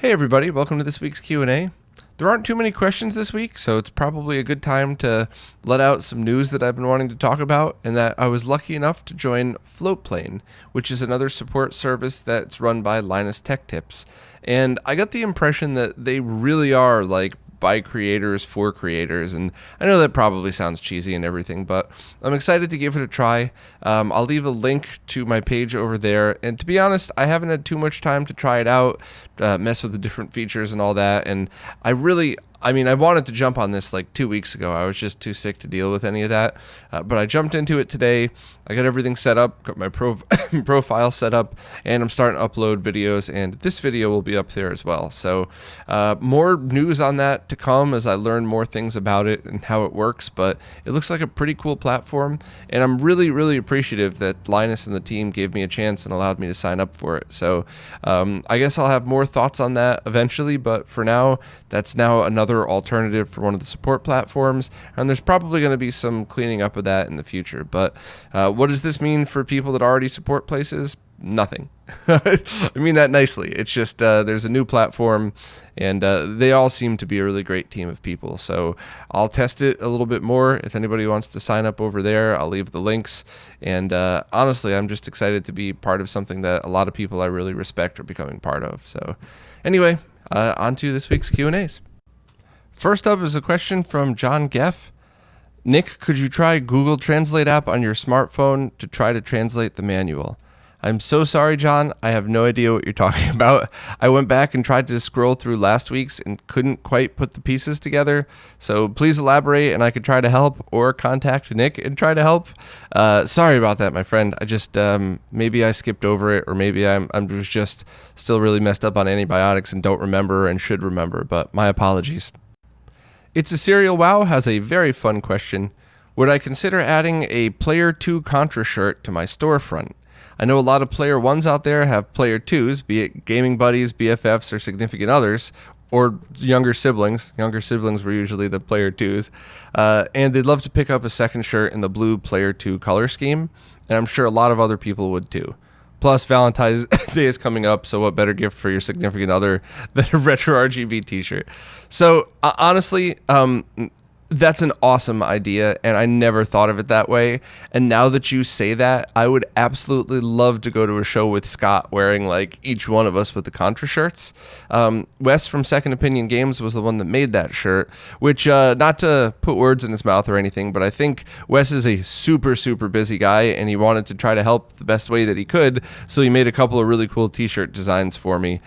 Hey everybody, welcome to this week's Q&A. There aren't too many questions this week, so it's probably a good time to let out some news that I've been wanting to talk about, and that I was lucky enough to join Floatplane, which is another support service that's run by Linus Tech Tips. And I got the impression that they really are like by creators for creators, and I know that probably sounds cheesy and everything, but I'm excited to give it a try. I'll leave a link to my page over there, and to be honest, I haven't had too much time to try it out, mess with the different features and all that, and I wanted to jump on this like 2 weeks ago. I was just too sick to deal with any of that, but I jumped into it today. I got everything set up, got my profile set up, and I'm starting to upload videos, and this video will be up there as well. So more news on that to come as I learn more things about it and how it works, but it looks like a pretty cool platform, and I'm really, really appreciative that Linus and the team gave me a chance and allowed me to sign up for it. So I guess I'll have more thoughts on that eventually, but for now, that's now another alternative for one of the support platforms, and there's probably going to be some cleaning up of that in the future. But what does this mean for people that already support places? Nothing. I mean that nicely. It's just there's a new platform, and they all seem to be a really great team of people. So I'll test it a little bit more. If anybody wants to sign up over there, I'll leave the links. And honestly, I'm just excited to be part of something that a lot of people I really respect are becoming part of. So anyway, on to this week's Q&As. First up is a question from John Geff. Nick, could you try Google Translate app on your smartphone to try to translate the manual? I'm so sorry, John. I have no idea what you're talking about. I went back and tried to scroll through last week's and couldn't quite put the pieces together. So please elaborate and I could try to help, or contact Nick and try to help. Sorry about that, my friend. I just, maybe I skipped over it, or maybe I'm just still really messed up on antibiotics and don't remember and should remember, but my apologies. It's a Serial Wow has a very fun question. Would I consider adding a Player 2 Contra shirt to my storefront? I know a lot of Player 1s out there have Player 2s, be it gaming buddies, BFFs, or significant others, or younger siblings. Younger siblings were usually the Player 2s. And they'd love to pick up a second shirt in the blue Player 2 color scheme, and I'm sure a lot of other people would too. Plus, Valentine's Day is coming up, so what better gift for your significant other than a retro RGB t-shirt? So, honestly, that's an awesome idea, and I never thought of it that way. And now that you say that, I would absolutely love to go to a show with Scott wearing, like, each one of us with the Contra shirts. Wes from Second Opinion Games was the one that made that shirt, which, not to put words in his mouth or anything, but I think Wes is a super, super busy guy, and he wanted to try to help the best way that he could, so he made a couple of really cool t-shirt designs for me.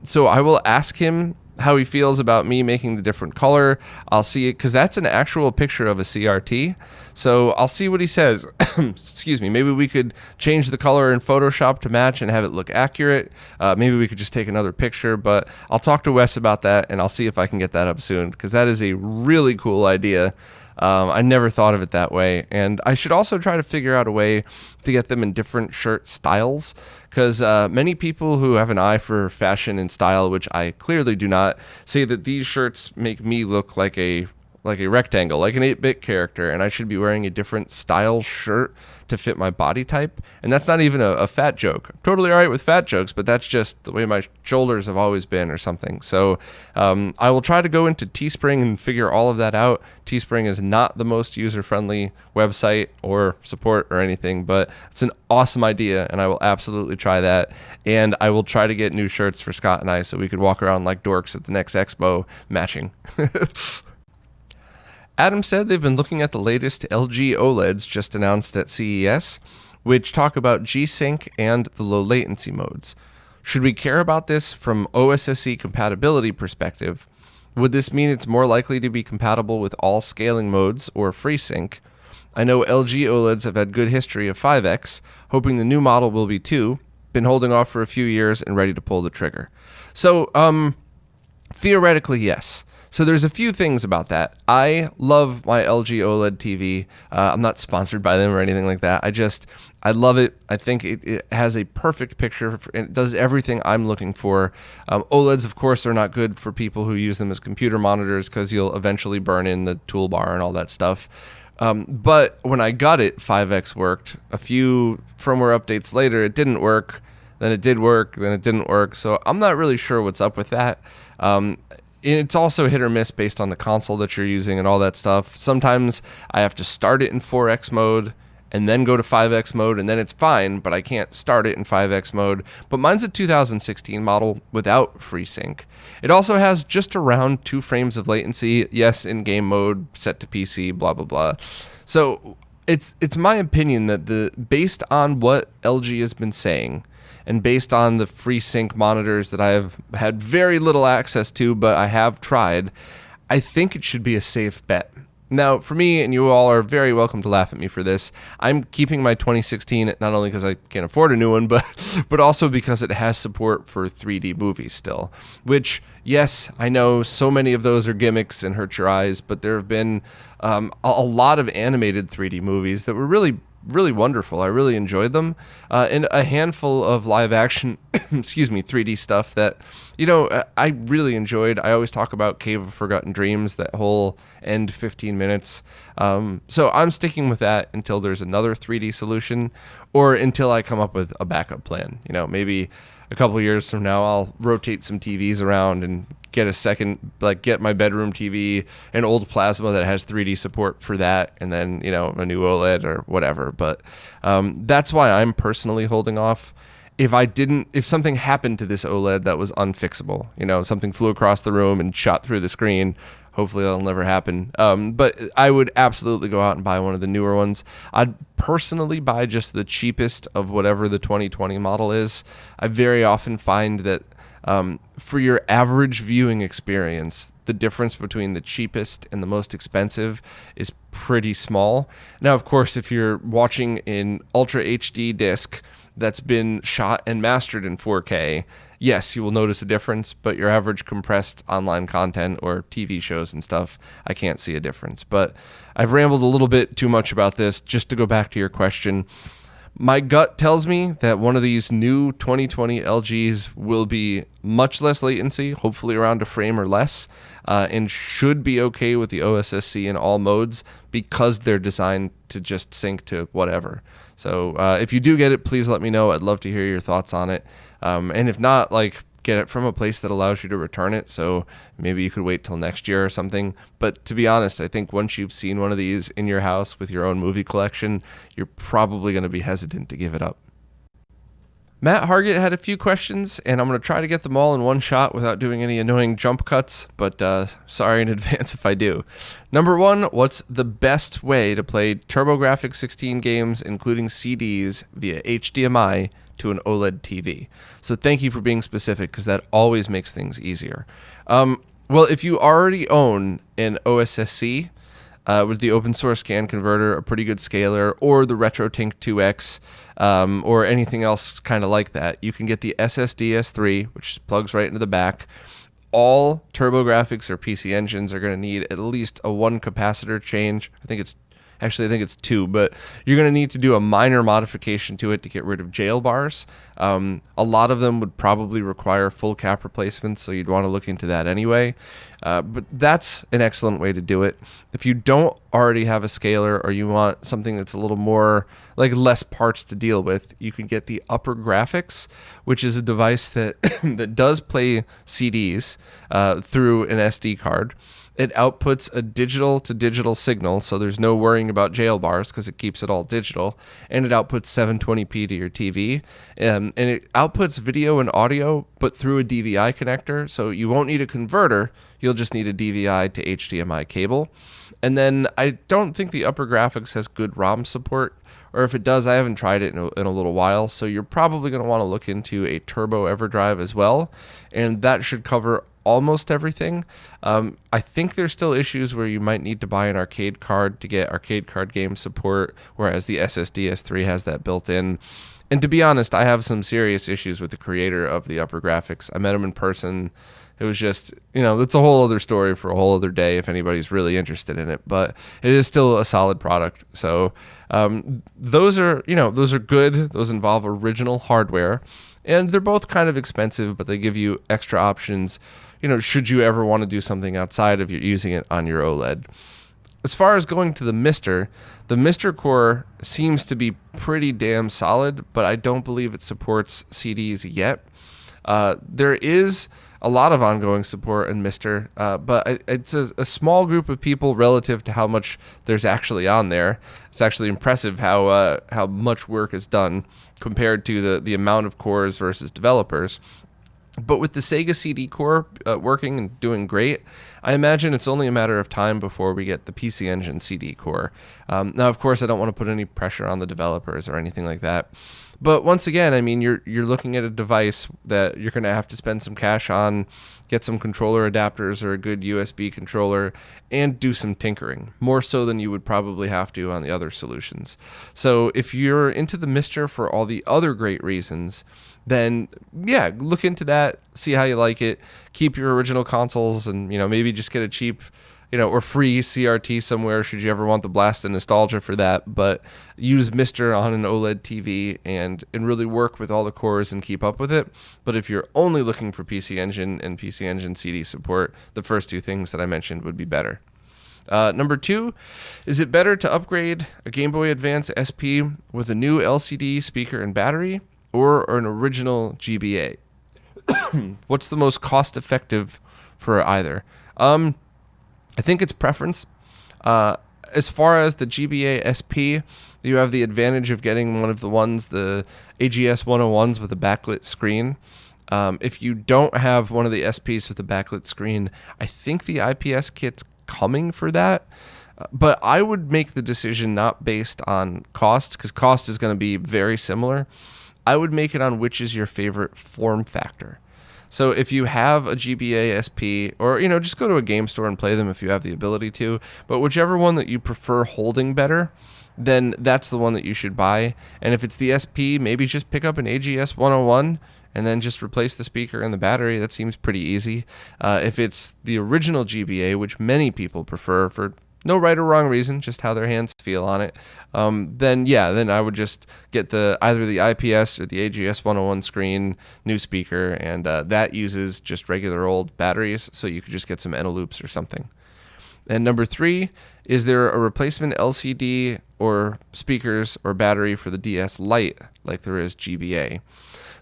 So I will ask him how he feels about me making the different color. I'll see it, because that's an actual picture of a CRT. So I'll see what he says. Excuse me. Maybe we could change the color in Photoshop to match and have it look accurate. Maybe we could just take another picture, but I'll talk to Wes about that, and I'll see if I can get that up soon, because that is a really cool idea. I never thought of it that way, and I should also try to figure out a way to get them in different shirt styles, because many people who have an eye for fashion and style, which I clearly do not, say that these shirts make me look like a rectangle, like an 8-bit character, and I should be wearing a different style shirt to fit my body type. And that's not even a fat joke. I'm totally all right with fat jokes, but that's just the way my shoulders have always been or something. So I will try to go into Teespring and figure all of that out. Teespring is not the most user-friendly website or support or anything, but it's an awesome idea, and I will absolutely try that. And I will try to get new shirts for Scott and I so we could walk around like dorks at the next expo matching. Adam said they've been looking at the latest LG OLEDs just announced at CES, which talk about G-Sync and the low latency modes. Should we care about this from OSSE compatibility perspective? Would this mean it's more likely to be compatible with all scaling modes or FreeSync? I know LG OLEDs have had good history of 5X, hoping the new model will be too. Been holding off for a few years and ready to pull the trigger. So, theoretically, yes. So there's a few things about that. I love my LG OLED TV. I'm not sponsored by them or anything like that. I love it. I think it has a perfect picture, and it does everything I'm looking for. OLEDs, of course, are not good for people who use them as computer monitors, because you'll eventually burn in the toolbar and all that stuff. But when I got it, 5X worked. A few firmware updates later, it didn't work. then it did work, then it didn't work. So I'm not really sure what's up with that. It's also hit or miss based on the console that you're using and all that stuff. Sometimes I have to start it in 4X mode and then go to 5X mode, and then it's fine, but I can't start it in 5X mode. But mine's a 2016 model without FreeSync. It also has just around 2 frames of latency. Yes, in game mode, set to PC, blah, blah, blah. So it's my opinion that based on what LG has been saying, and based on the FreeSync monitors that I have had very little access to, but I have tried, I think it should be a safe bet. Now, for me, and you all are very welcome to laugh at me for this, I'm keeping my 2016 not only because I can't afford a new one, but also because it has support for 3D movies still. Which, yes, I know so many of those are gimmicks and hurt your eyes, but there have been a lot of animated 3D movies that were really wonderful. I really enjoyed them, and a handful of live action, 3D stuff that, I really enjoyed. I always talk about Cave of Forgotten Dreams, that whole end 15 minutes. So I'm sticking with that until there's another 3D solution, or until I come up with a backup plan. Maybe a couple of years from now, I'll rotate some TVs around and get a second, get my bedroom TV, an old plasma that has 3D support for that, and then, a new OLED or whatever. But that's why I'm personally holding off. If something happened to this OLED that was unfixable, something flew across the room and shot through the screen, hopefully that'll never happen. But I would absolutely go out and buy one of the newer ones. I'd personally buy just the cheapest of whatever the 2020 model is. I very often find that for your average viewing experience, the difference between the cheapest and the most expensive is pretty small. Now, of course, if you're watching in Ultra HD disc that's been shot and mastered in 4K, yes, you will notice a difference, but your average compressed online content or TV shows and stuff, I can't see a difference. But I've rambled a little bit too much about this. Just to go back to your question, my gut tells me that one of these new 2020 LGs will be much less latency, hopefully around a frame or less, and should be okay with the OSSC in all modes because they're designed to just sync to whatever. So if you do get it, please let me know. I'd love to hear your thoughts on it. And if not, get it from a place that allows you to return it. So maybe you could wait till next year or something. But to be honest, I think once you've seen one of these in your house with your own movie collection, you're probably going to be hesitant to give it up. Matt Hargett had a few questions, and I'm going to try to get them all in one shot without doing any annoying jump cuts, but sorry in advance if I do. Number 1, what's the best way to play TurboGrafx-16 games, including CDs, via HDMI to an OLED TV? So thank you for being specific, because that always makes things easier. Well, if you already own an OSSC, with the open source scan converter, a pretty good scaler, or the RetroTink 2X, or anything else kind of like that, you can get the SSD S3, which plugs right into the back. All TurboGrafx or PC Engines are going to need at least a 1 capacitor change. I think it's 2, but you're going to need to do a minor modification to it to get rid of jail bars. A lot of them would probably require full cap replacements, so you'd want to look into that anyway. But that's an excellent way to do it. If you don't already have a scaler, or you want something that's a little more, less parts to deal with, you can get the Upper Graphics, which is a device that that does play CDs through an SD card. It outputs a digital-to-digital signal, so there's no worrying about jail bars because it keeps it all digital, and it outputs 720p to your TV, and it outputs video and audio, but through a DVI connector, so you won't need a converter, you'll just need a DVI to HDMI cable. And then I don't think the Upper Graphics has good ROM support, or if it does, I haven't tried it in a little while, so you're probably going to want to look into a Turbo EverDrive as well, and that should cover almost everything. I think there's still issues where you might need to buy an arcade card to get arcade card game support, whereas the SSD S3 has that built in. And to be honest, I have some serious issues with the creator of the Upper Graphics. I met him in person. It was just, that's a whole other story for a whole other day if anybody's really interested in it, but it is still a solid product. So those are good. Those involve original hardware, and they're both kind of expensive, but they give you extra options, should you ever want to do something outside of using it on your OLED. As far as going to the Mister core seems to be pretty damn solid, but I don't believe it supports CDs yet. There is a lot of ongoing support in Mister, but it's a small group of people relative to how much there's actually on there. It's actually impressive how much work is done compared to the amount of cores versus developers. But with the Sega CD core working and doing great, I imagine it's only a matter of time before we get the PC Engine CD core. Now, of course, I don't want to put any pressure on the developers or anything like that. But once again, I mean, you're looking at a device that you're going to have to spend some cash on, get some controller adapters or a good USB controller, and do some tinkering, more so than you would probably have to on the other solutions. So if you're into the Mister for all the other great reasons, then yeah, look into that, see how you like it, keep your original consoles, and maybe just get a cheap or free CRT somewhere should you ever want the blast of nostalgia for that. But use Mister on an OLED TV and really work with all the cores and keep up with it. But if you're only looking for PC Engine and PC Engine CD support, the first two things that I mentioned would be better. Number 2, is it better to upgrade a Game Boy Advance SP with a new LCD speaker and battery, or an original GBA? What's the most cost effective for either? I think it's preference. As far as the GBA SP, you have the advantage of getting one of the AGS 101s with a backlit screen. If you don't have one of the SPs with a backlit screen, I think the IPS kit's coming for that. But I would make the decision not based on cost, because cost is going to be very similar. I would make it on which is your favorite form factor. So if you have a GBA SP, or just go to a game store and play them if you have the ability to, but whichever one that you prefer holding better, then that's the one that you should buy. And if it's the SP, maybe just pick up an AGS 101 and then just replace the speaker and the battery. That seems pretty easy. If it's the original GBA, which many people prefer for no right or wrong reason, just how their hands feel on it, then I would just get either the IPS or the AGS 101 screen, new speaker, and that uses just regular old batteries, so you could just get some Eneloops or something. And number 3, is there a replacement LCD or speakers or battery for the DS Lite like there is GBA?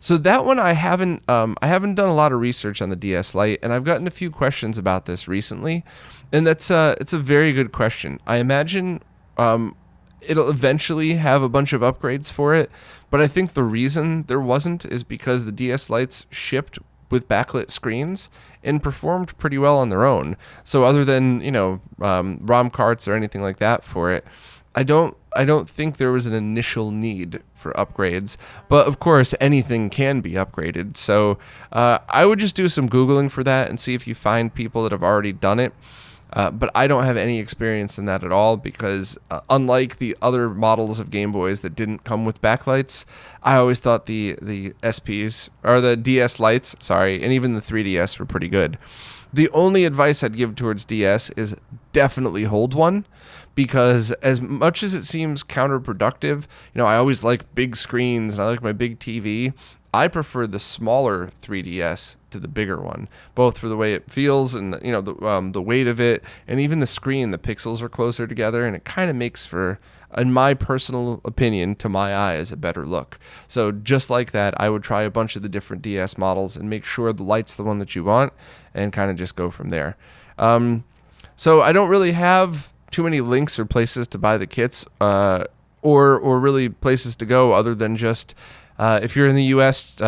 So that one I haven't done a lot of research on the DS Lite, and I've gotten a few questions about this recently, and it's a very good question. I imagine it'll eventually have a bunch of upgrades for it, but I think the reason there wasn't is because the DS Lites shipped with backlit screens and performed pretty well on their own. So other than ROM carts or anything like that for it, I don't think there was an initial need for upgrades, but of course anything can be upgraded. So I would just do some Googling for that and see if you find people that have already done it. But I don't have any experience in that at all, because unlike the other models of Game Boys that didn't come with backlights, I always thought the SPs, or the DS Lites, and even the 3DS were pretty good. The only advice I'd give towards DS is definitely hold one, because as much as it seems counterproductive, I always like big screens and I like my big TV. I prefer the smaller 3DS to the bigger one, both for the way it feels and the weight of it, and even the screen. The pixels are closer together, and it kind of makes for, in my personal opinion, to my eyes, a better look. So just like that, I would try a bunch of the different DS models and make sure the Lite's the one that you want, and kind of just go from there. So I don't really have too many links or places to buy the kits, or really places to go other than just. If you're in the U.S.,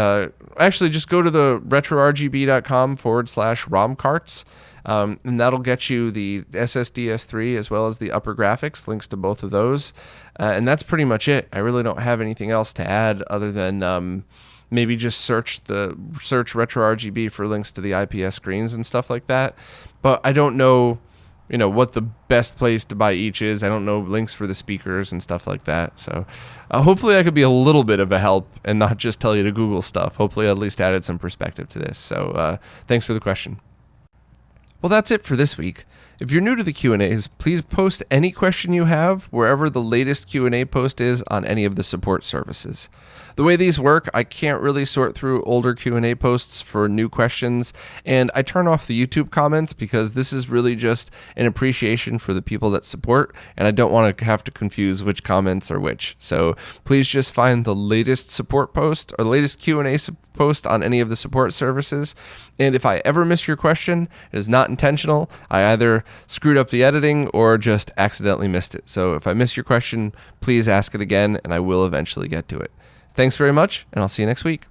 actually just go to the retrorgb.com/ROM carts, and that'll get you the SSDS3 as well as the upper graphics, links to both of those. And that's pretty much it. I really don't have anything else to add other than maybe just search RetroRGB for links to the IPS screens and stuff like that. But I don't know what the best place to buy each is. I don't know links for the speakers and stuff like that. So hopefully I could be a little bit of a help and not just tell you to Google stuff. Hopefully I at least added some perspective to this. So thanks for the question. Well, that's it for this week. If you're new to the Q&As, please post any question you have wherever the latest Q&A post is on any of the support services. The way these work, I can't really sort through older Q&A posts for new questions, and I turn off the YouTube comments because this is really just an appreciation for the people that support, and I don't want to have to confuse which comments are which. So please just find the latest support post or the latest Q&A post on any of the support services. And if I ever miss your question, it is not intentional. I either screwed up the editing or just accidentally missed it. So if I miss your question, please ask it again, and I will eventually get to it. Thanks very much, and I'll see you next week.